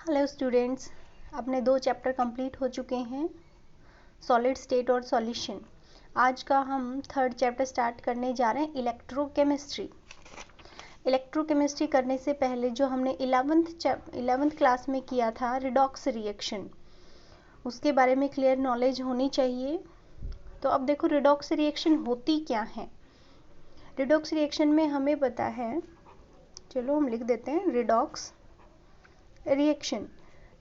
Hello students, अपने 2 chapter complete हो चुके हैं, सॉलिड स्टेट और सॉल्यूशन। आज का हम 3rd चैप्टर स्टार्ट करने जा रहे हैं, इलेक्ट्रोकेमिस्ट्री। इलेक्ट्रोकेमिस्ट्री करने से पहले जो हमने 11th क्लास में किया था रिडॉक्स रिएक्शन, उसके बारे में क्लियर नॉलेज होनी चाहिए। तो अब देखो रिडॉक्स रिएक्शन होती क्या है। रिडॉक्स रिएक्शन में हमें पता है, चलो हम लिख देते हैं रिडॉक्स रिएक्शन।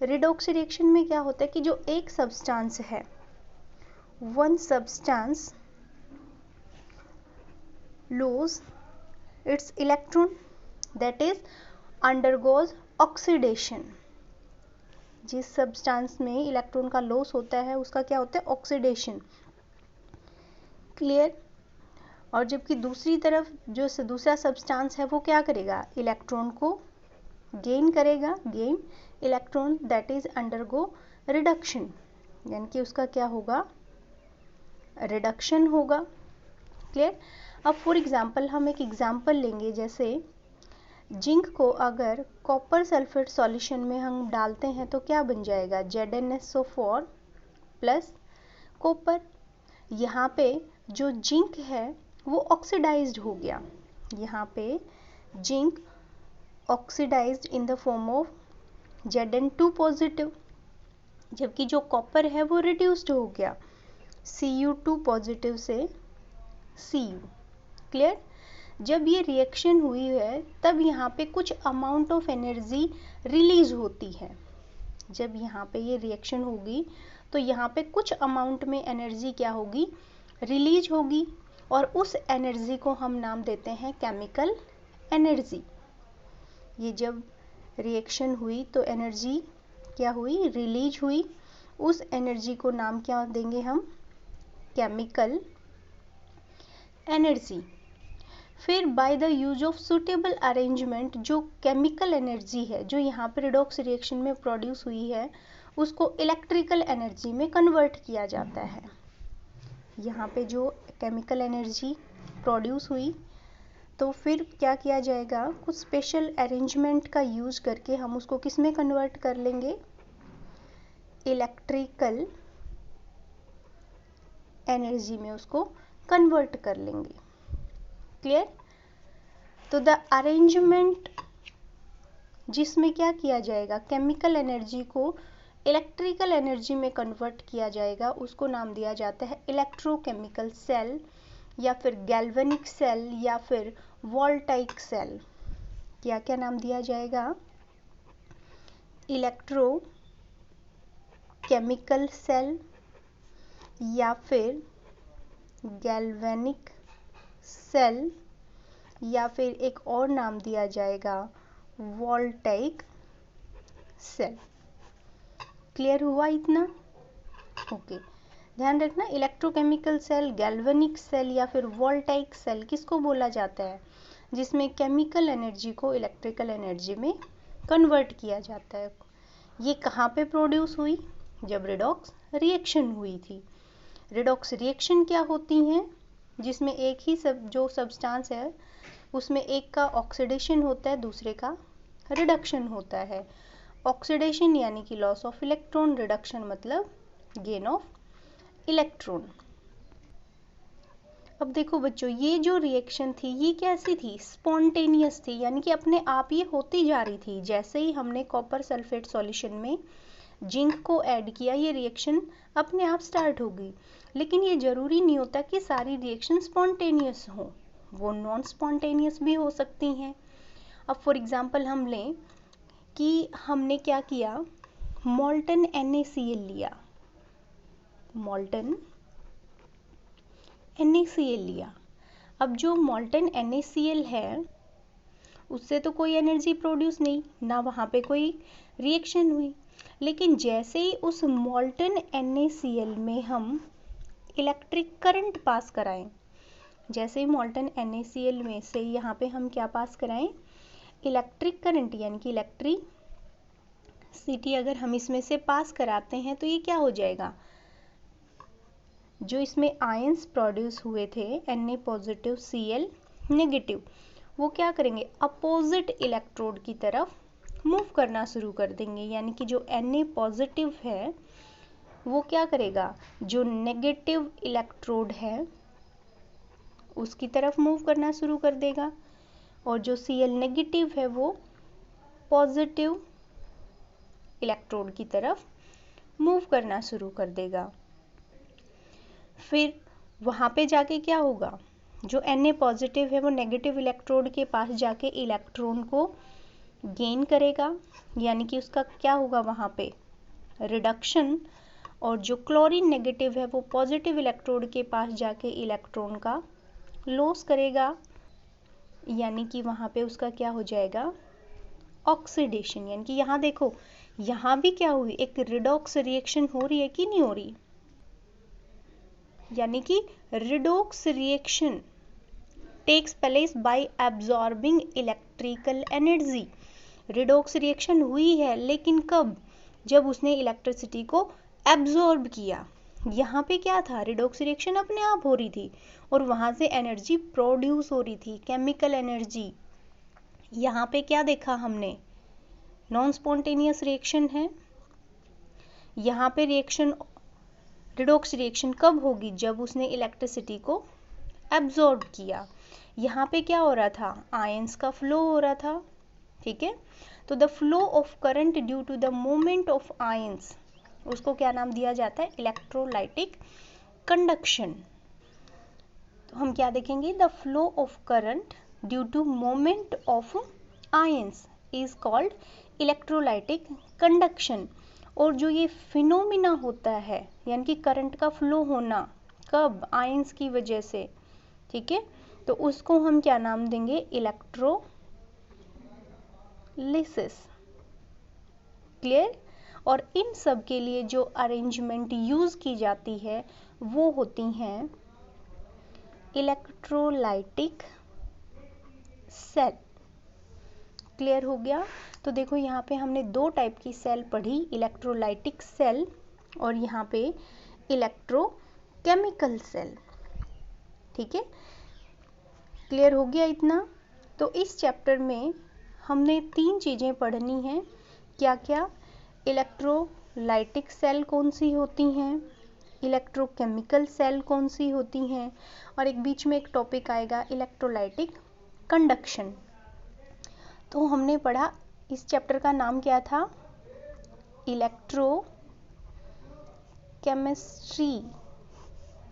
रिडॉक्स रिएक्शन में क्या होता है कि जो एक सब्सटेंस है, one substance lose its electron that is undergoes oxidation. जिस सब्सटेंस में इलेक्ट्रॉन का लॉस होता है उसका क्या होता है, ऑक्सीडेशन। क्लियर। और जबकि दूसरी तरफ जो दूसरा सब्सटेंस है वो क्या करेगा, इलेक्ट्रॉन को गेन करेगा, gain electron that is undergo reduction, यानी कि उसका क्या होगा, रिडक्शन होगा। क्लियर। अब फॉर एग्जांपल हम एक एग्जांपल लेंगे, जैसे जिंक को अगर कॉपर सल्फेट सॉल्यूशन में हम डालते हैं तो क्या बन जाएगा, ZnSO4 प्लस कॉपर। यहाँ पे जो जिंक है वो ऑक्सीडाइज्ड हो गया, यहाँ पे zinc oxidized in the form of Zn2 positive, जबकि जो कॉपर है वो रिड्यूस्ड हो गया Cu2 पॉजिटिव से Cu। क्लियर। जब ये रिएक्शन हुई है तब यहाँ पे कुछ अमाउंट ऑफ एनर्जी रिलीज होती है। जब यहाँ पे ये रिएक्शन होगी तो यहाँ पे कुछ अमाउंट में एनर्जी क्या होगी, रिलीज होगी, और उस एनर्जी को हम नाम देते हैं केमिकल एनर्जी। ये जब रिएक्शन हुई तो एनर्जी क्या हुई, रिलीज हुई, उस एनर्जी को नाम क्या देंगे हम, केमिकल एनर्जी। फिर by the use of suitable arrangement, जो केमिकल एनर्जी है जो यहाँ पर रिडॉक्स रिएक्शन में प्रोड्यूस हुई है उसको इलेक्ट्रिकल एनर्जी में कन्वर्ट किया जाता है। यहाँ पे जो केमिकल एनर्जी प्रोड्यूस हुई तो फिर क्या किया जाएगा, कुछ स्पेशल अरेंजमेंट का यूज करके हम उसको किस में कन्वर्ट कर लेंगे, इलेक्ट्रिकल एनर्जी में उसको कन्वर्ट कर लेंगे। क्लियर। तो द अरेंजमेंट जिसमें क्या किया जाएगा, केमिकल एनर्जी को इलेक्ट्रिकल एनर्जी में कन्वर्ट किया जाएगा, उसको नाम दिया जाता है इलेक्ट्रोकेमिकल सेल, या फिर गैल्वेनिक सेल, या फिर वोल्टाइक सेल। क्या क्या नाम दिया जाएगा, इलेक्ट्रो केमिकल सेल, या फिर गैल्वेनिक सेल, या फिर एक और नाम दिया जाएगा वोल्टाइक सेल। क्लियर हुआ इतना? ओके। ध्यान रखना, इलेक्ट्रोकेमिकल सेल, गैल्वेनिक सेल या फिर वोल्टाइक सेल किसको बोला जाता है, जिसमें केमिकल एनर्जी को इलेक्ट्रिकल एनर्जी में कन्वर्ट किया जाता है। ये कहाँ पे प्रोड्यूस हुई, जब रिडॉक्स रिएक्शन हुई थी। रिडॉक्स रिएक्शन क्या होती हैं, जिसमें एक ही जो सब्सटेंस है उसमें एक का ऑक्सीडेशन होता है, दूसरे का रिडक्शन होता है। ऑक्सीडेशन यानी कि लॉस ऑफ इलेक्ट्रॉन, रिडक्शन मतलब गेन ऑफ इलेक्ट्रॉन। अब देखो बच्चों, ये जो रिएक्शन थी ये कैसी थी, स्पॉन्टेनियस थी, यानी कि अपने आप ये होती जा रही थी। जैसे ही हमने कॉपर सल्फेट सॉल्यूशन में जिंक को ऐड किया, ये रिएक्शन अपने आप स्टार्ट हो गई। लेकिन ये जरूरी नहीं होता कि सारी रिएक्शन स्पॉन्टेनियस हो, वो नॉन स्पॉन्टेनियस भी हो सकती हैं। अब फॉर एग्जांपल हम लें कि हमने क्या किया, मोल्टन NaCl लिया, मोल्टन NaCl लिया। अब जो मोल्टन NaCl है उससे तो कोई एनर्जी प्रोड्यूस नहीं, ना वहाँ पे कोई रिएक्शन हुई। लेकिन जैसे ही उस मोल्टन NaCl में हम इलेक्ट्रिक करंट पास कराएं, जैसे ही मोल्टन NaCl में से यहाँ पे हम क्या पास कराएं, इलेक्ट्रिक करंट, यानी कि इलेक्ट्रिसिटी अगर हम इसमें से पास कराते हैं तो ये क्या हो जाएगा, जो इसमें आयंस प्रोड्यूस हुए थे Na पॉजिटिव Cl नेगेटिव, वो क्या करेंगे, अपोजिट इलेक्ट्रोड की तरफ मूव करना शुरू कर देंगे, यानी कि जो Na पॉजिटिव है वो क्या करेगा, जो नेगेटिव इलेक्ट्रोड है उसकी तरफ मूव करना शुरू कर देगा, और जो Cl नेगेटिव है वो पॉजिटिव इलेक्ट्रोड की तरफ मूव करना शुरू कर देगा। फिर वहाँ पे जाके क्या होगा, जो Na पॉजिटिव है वो नेगेटिव इलेक्ट्रोड के पास जाके इलेक्ट्रॉन को गेन करेगा, यानी कि उसका क्या होगा वहाँ पे रिडक्शन, और जो क्लोरीन नेगेटिव है वो पॉजिटिव इलेक्ट्रोड के पास जाके इलेक्ट्रॉन का लॉस करेगा, यानी कि वहाँ पे उसका क्या हो जाएगा ऑक्सीडेशन। यानी कि यहाँ देखो, यहाँ भी क्या हुई, एक रिडॉक्स रिएक्शन हो रही है कि नहीं हो रही, यानी कि redox reaction takes place by absorbing electrical energy. Redox reaction हुई है, लेकिन कब, जब उसने इलेक्ट्रिसिटी को एब्जॉर्ब किया। यहाँ पे क्या था, रिडॉक्स रिएक्शन अपने आप हो रही थी और वहां से एनर्जी प्रोड्यूस हो रही थी, केमिकल एनर्जी। यहाँ पे क्या देखा हमने, नॉन स्पॉन्टेनियस रिएक्शन है। यहाँ पे रिएक्शन, रिडॉक्स रिएक्शन कब होगी, जब उसने इलेक्ट्रिसिटी को एब्जॉर्ब किया। यहाँ पे क्या हो रहा था, आयंस का फ्लो हो रहा था, ठीक है। तो the flow of current due to the movement of ions, उसको क्या नाम दिया जाता है, इलेक्ट्रोलाइटिक कंडक्शन। तो हम क्या देखेंगे, the flow of current due to movement of ions is called electrolytic conduction. और जो ये फिनोमिना होता है, यानी कि करंट का फ्लो होना, कब, आयंस की वजह से, ठीक है, तो उसको हम क्या नाम देंगे, इलेक्ट्रोलिसिस। क्लियर। और इन सब के लिए जो अरेंजमेंट यूज की जाती है वो होती हैं इलेक्ट्रोलाइटिक सेल। क्लियर हो गया। तो देखो यहाँ पे हमने दो टाइप की सेल पढ़ी, इलेक्ट्रोलाइटिक सेल और यहाँ पे इलेक्ट्रोकेमिकल सेल, ठीक है। क्लियर हो गया इतना। तो इस चैप्टर में हमने तीन चीजें पढ़नी हैं, क्या क्या, इलेक्ट्रोलाइटिक सेल कौन सी होती हैं, इलेक्ट्रोकेमिकल सेल कौन सी होती हैं, और एक बीच में एक टॉपिक आएगा इलेक्ट्रोलाइटिक कंडक्शन। तो हमने पढ़ा, इस चैप्टर का नाम क्या था, इलेक्ट्रोकेमिस्ट्री।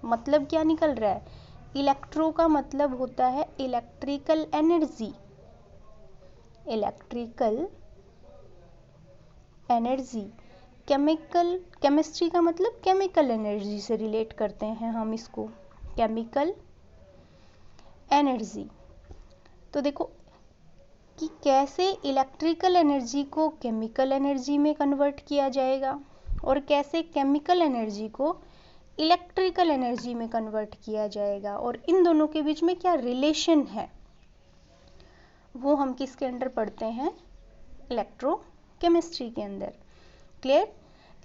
मतलब क्या निकल रहा है, इलेक्ट्रो का मतलब होता है electrical energy, electrical energy. Chemical, chemistry का मतलब केमिकल एनर्जी से रिलेट करते हैं हम इसको, केमिकल एनर्जी। तो देखो कि कैसे इलेक्ट्रिकल एनर्जी को केमिकल एनर्जी में कन्वर्ट किया जाएगा और कैसे केमिकल एनर्जी को इलेक्ट्रिकल एनर्जी में कन्वर्ट किया जाएगा, और इन दोनों के बीच में क्या रिलेशन है, वो हम किसके अंदर पढ़ते हैं, इलेक्ट्रोकेमिस्ट्री के अंदर। Clear.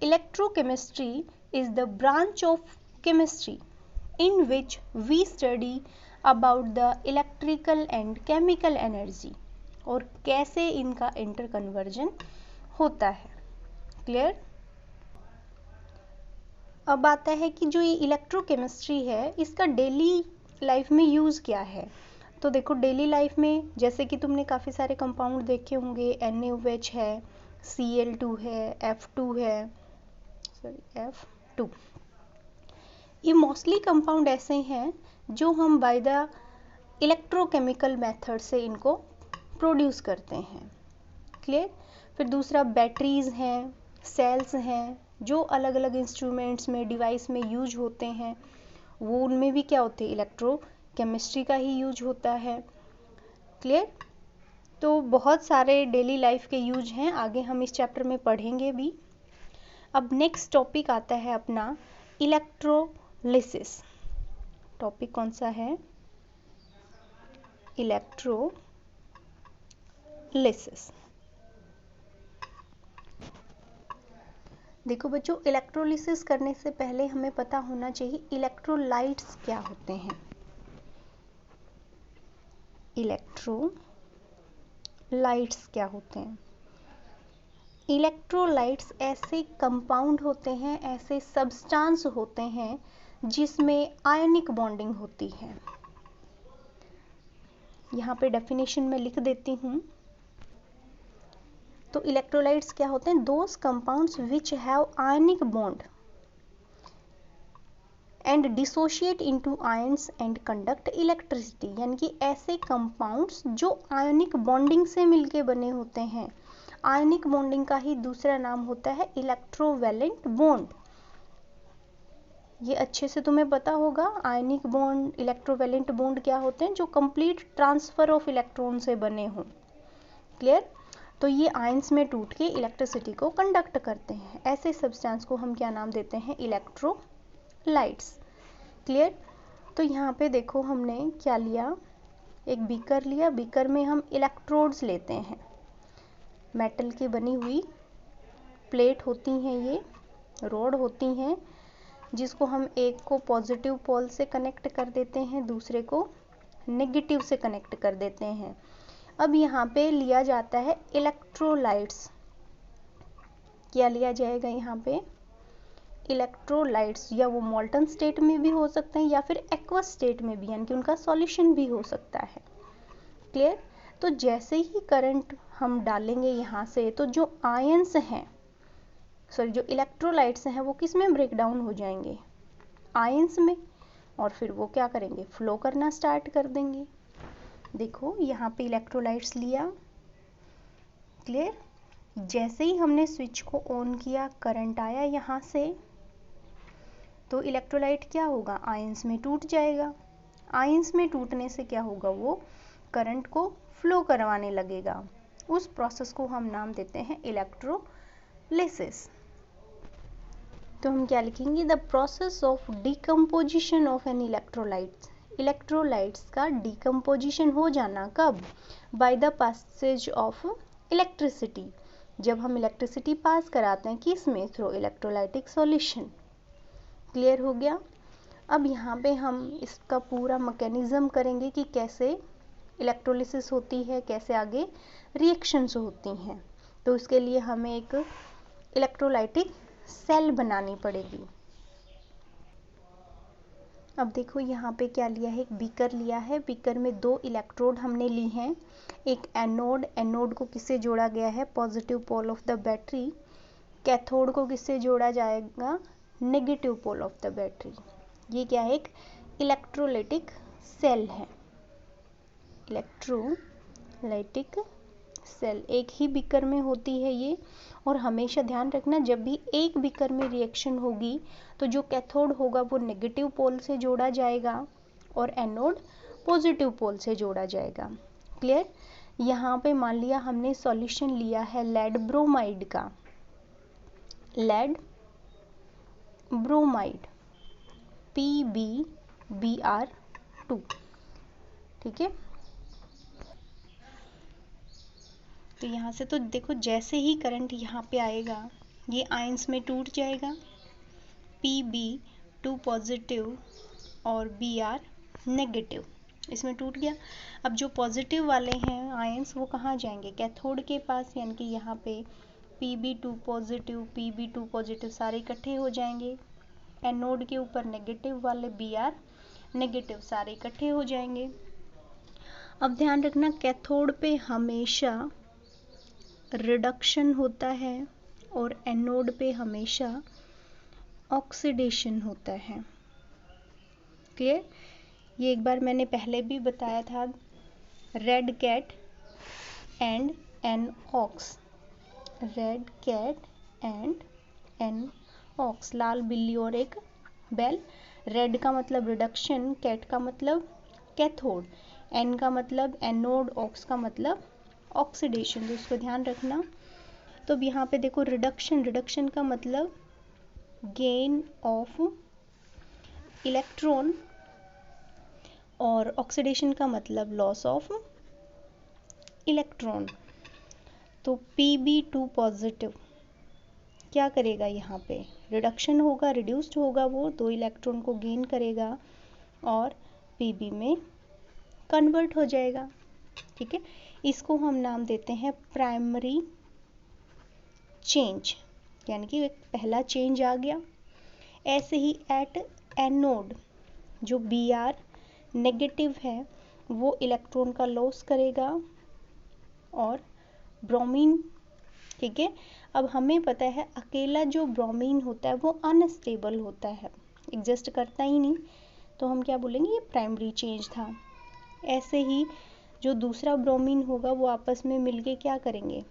Electrochemistry is the branch of chemistry in which we study about the electrical and chemical energy और कैसे इनका इंटरकन्वर्जन होता है। क्लियर। अब आता है कि जो ये इलेक्ट्रोकेमिस्ट्री है इसका डेली लाइफ में यूज़ क्या है। तो देखो डेली लाइफ में जैसे कि तुमने काफ़ी सारे कंपाउंड देखे होंगे, NaOH है, Cl2 है, F2 है, F2। ये मोस्टली कंपाउंड ऐसे हैं जो हम बाय द इलेक्ट्रोकेमिकल मेथड से इनको प्रोड्यूस करते हैं। क्लियर। फिर दूसरा बैटरीज हैं, सेल्स हैं, जो अलग अलग इंस्ट्रूमेंट्स में, डिवाइस में यूज होते हैं, वो उनमें भी क्या होते हैं, इलेक्ट्रोकेमिस्ट्री का ही यूज होता है। क्लियर। तो बहुत सारे डेली लाइफ के यूज हैं, आगे हम इस चैप्टर में पढ़ेंगे भी। अब नेक्स्ट टॉपिक आता है अपना इलेक्ट्रोलिसिस। टॉपिक कौन सा है, इलेक्ट्रोलिसिस। देखो बच्चों, इलेक्ट्रोलिसिस करने से पहले हमें पता होना चाहिए इलेक्ट्रोलाइट्स क्या होते हैं। इलेक्ट्रोलाइट्स क्या होते हैं, इलेक्ट्रोलाइट्स ऐसे कंपाउंड होते हैं, ऐसे सब्सटेंस होते हैं जिसमें आयनिक बॉन्डिंग होती है। यहाँ पे डेफिनेशन में लिख देती हूँ। तो इलेक्ट्रोलाइट्स क्या होते हैं? Those compounds which have ionic bond and dissociate into ions and conduct electricity, यानी कि ऐसे कंपाउंड्स जो आयनिक बॉन्डिंग से मिलके बने होते हैं। आयनिक बॉन्डिंग का ही दूसरा नाम होता है इलेक्ट्रोवैलेंट बॉन्ड। ये अच्छे से तुम्हें पता होगा। आयनिक बॉन्ड, इलेक्ट्रोवैलेंट बॉन्ड क्या होते हैं? जो कंप्लीट ट्रांसफर ऑफ इलेक्ट्रॉन से बने हों। क्लियर? तो ये आयंस में टूट के इलेक्ट्रिसिटी को कंडक्ट करते हैं। ऐसे सब्सटेंस को हम क्या नाम देते हैं? इलेक्ट्रोलाइट्स। क्लियर? तो यहाँ पे देखो हमने क्या लिया, एक बीकर लिया। बीकर में हम इलेक्ट्रोड्स लेते हैं। मेटल की बनी हुई प्लेट होती हैं, ये रॉड होती हैं, जिसको हम एक को पॉजिटिव पोल से कनेक्ट कर देते हैं, दूसरे को नेगेटिव से कनेक्ट कर देते हैं। अब यहाँ पे लिया जाता है इलेक्ट्रोलाइट्स। क्या लिया जाएगा यहाँ पे? इलेक्ट्रोलाइट्स, या वो मोल्टन स्टेट में भी हो सकते हैं या फिर एक्वस स्टेट में भी, यानी कि उनका सॉल्यूशन भी हो सकता है। क्लियर? तो जैसे ही करंट हम डालेंगे यहाँ से, तो जो आयंस हैं, सॉरी जो इलेक्ट्रोलाइट्स हैं, वो किस में ब्रेक डाउन हो जाएंगे? आयंस में। और फिर वो क्या करेंगे? फ्लो करना स्टार्ट कर देंगे। देखो यहाँ पे इलेक्ट्रोलाइट्स लिया। क्लियर? जैसे ही हमने स्विच को ऑन किया, करंट आया यहाँ से, तो इलेक्ट्रोलाइट क्या होगा? आयंस में टूट जाएगा। आयंस में टूटने से क्या होगा? वो करंट को फ्लो करवाने लगेगा। उस प्रोसेस को हम नाम देते हैं इलेक्ट्रोलिसिस। तो हम क्या लिखेंगे? The process of decomposition of an electrolyte. Electrolytes का डिकम्पोजिशन हो जाना कब? By the passage of electricity. जब हम इलेक्ट्रिसिटी पास कराते हैं, किस में? Through electrolytic solution. क्लियर हो गया? अब यहाँ पे हम इसका पूरा मैकेनिज्म करेंगे कि कैसे इलेक्ट्रोलिसिस होती है, कैसे आगे रिएक्शंस होती हैं। तो उसके लिए हमें एक इलेक्ट्रोलाइटिक सेल बनानी पड़ेगी। अब देखो यहाँ पे क्या लिया है? एक बीकर लिया है। बीकर में 2 इलेक्ट्रोड हमने ली हैं। एक एनोड, एनोड को किससे जोड़ा गया है? Positive pole of the battery. Cathode को किससे जोड़ा जाएगा? Negative pole of the battery. ये क्या है? एक इलेक्ट्रोलाइटिक सेल है। इलेक्ट्रोलाइटिक सेल एक ही बीकर में होती है ये। और हमेशा ध्यान रखना, जब भी एक बीकर में रिएक्शन होगी, तो जो कैथोड होगा वो नेगेटिव पोल से जोड़ा जाएगा और एनोड पॉजिटिव पोल से जोड़ा जाएगा। क्लियर? यहाँ पे मान लिया हमने सॉल्यूशन लिया है लेड ब्रोमाइड का। Lead bromide PbBr2। ठीक है? तो यहाँ से तो देखो, जैसे ही करंट यहाँ पे आएगा, ये आयंस में टूट जाएगा। Pb2 पॉजिटिव और Br नेगेटिव, इसमें टूट गया। अब जो पॉजिटिव वाले हैं आयंस, वो कहाँ जाएंगे? कैथोड के पास, यानी कि यहाँ पे Pb2 पॉजिटिव सारे इकट्ठे हो जाएंगे। एनोड के ऊपर नेगेटिव वाले Br नेगेटिव सारे इकट्ठे हो जाएंगे। अब ध्यान रखना, कैथोड पे हमेशा रिडक्शन होता है और एनोड पे हमेशा ऑक्सीडेशन होता है। क्लियर? ये एक बार मैंने पहले भी बताया था। Red cat and an ox. Red cat and an ox, लाल बिल्ली और एक बैल। रेड का मतलब रिडक्शन, कैट का मतलब कैथोड, एन का मतलब एनोड, ऑक्स का मतलब ऑक्सीडेशन। तो इसको ध्यान रखना। तो अब यहाँ पे देखो, रिडक्शन का मतलब गेन ऑफ इलेक्ट्रॉन और ऑक्सीडेशन का मतलब लॉस ऑफ इलेक्ट्रॉन। तो Pb2 पॉजिटिव क्या करेगा? यहाँ पे रिडक्शन होगा, रिड्यूस्ड होगा, वो 2 इलेक्ट्रॉन को गेन करेगा और Pb में कन्वर्ट हो जाएगा। ठीक है? इसको हम नाम देते हैं प्राइमरी चेंज, यानी कि एक पहला चेंज आ गया। ऐसे ही एट एनोड जो Br नेगेटिव है वो इलेक्ट्रॉन का लॉस करेगा और ब्रोमीन, ठीक है। अब हमें पता है अकेला जो ब्रोमीन होता है वो अनस्टेबल होता है, एग्जिस्ट करता ही नहीं, तो हम क्या बोलेंगे, ये प्राइमरी चेंज था। ऐसे ही जो दूसरा ब्रोमीन होगा वो आपस में मिलके क्या करेंगे,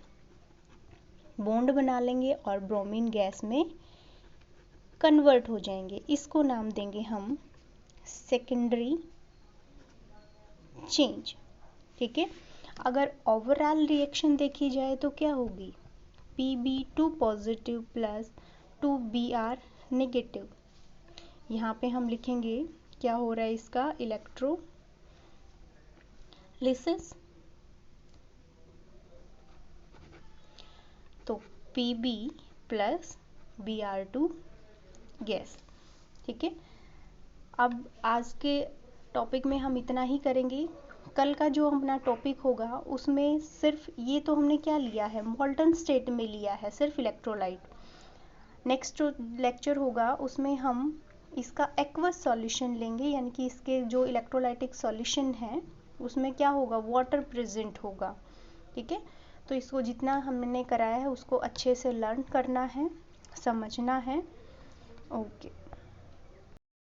बॉन्ड बना लेंगे और ब्रोमीन गैस में कन्वर्ट हो जाएंगे। इसको नाम देंगे हम सेकेंडरी चेंज, ठीक है। अगर ओवरऑल रिएक्शन देखी जाए तो क्या होगी, Pb2 positive plus 2Br negative. यहाँ पे हम लिखेंगे क्या हो रहा है इसका, इलेक्ट्रोलिसिस। तो Pb प्लस Br2 गैस, ठीक है। अब आज के टॉपिक में हम इतना ही करेंगे। कल का जो अपना टॉपिक होगा उसमें सिर्फ ये तो हमने क्या लिया है, मोल्टन स्टेट में लिया है सिर्फ इलेक्ट्रोलाइट। नेक्स्ट जो लेक्चर होगा उसमें हम इसका एक्वस सॉल्यूशन लेंगे, यानी कि इसके जो इलेक्ट्रोलाइटिक सॉल्यूशन है उसमें क्या होगा, वाटर प्रेजेंट होगा, ठीक है। तो इसको जितना हमने कराया है उसको अच्छे से लर्न करना है, समझना है। ओके।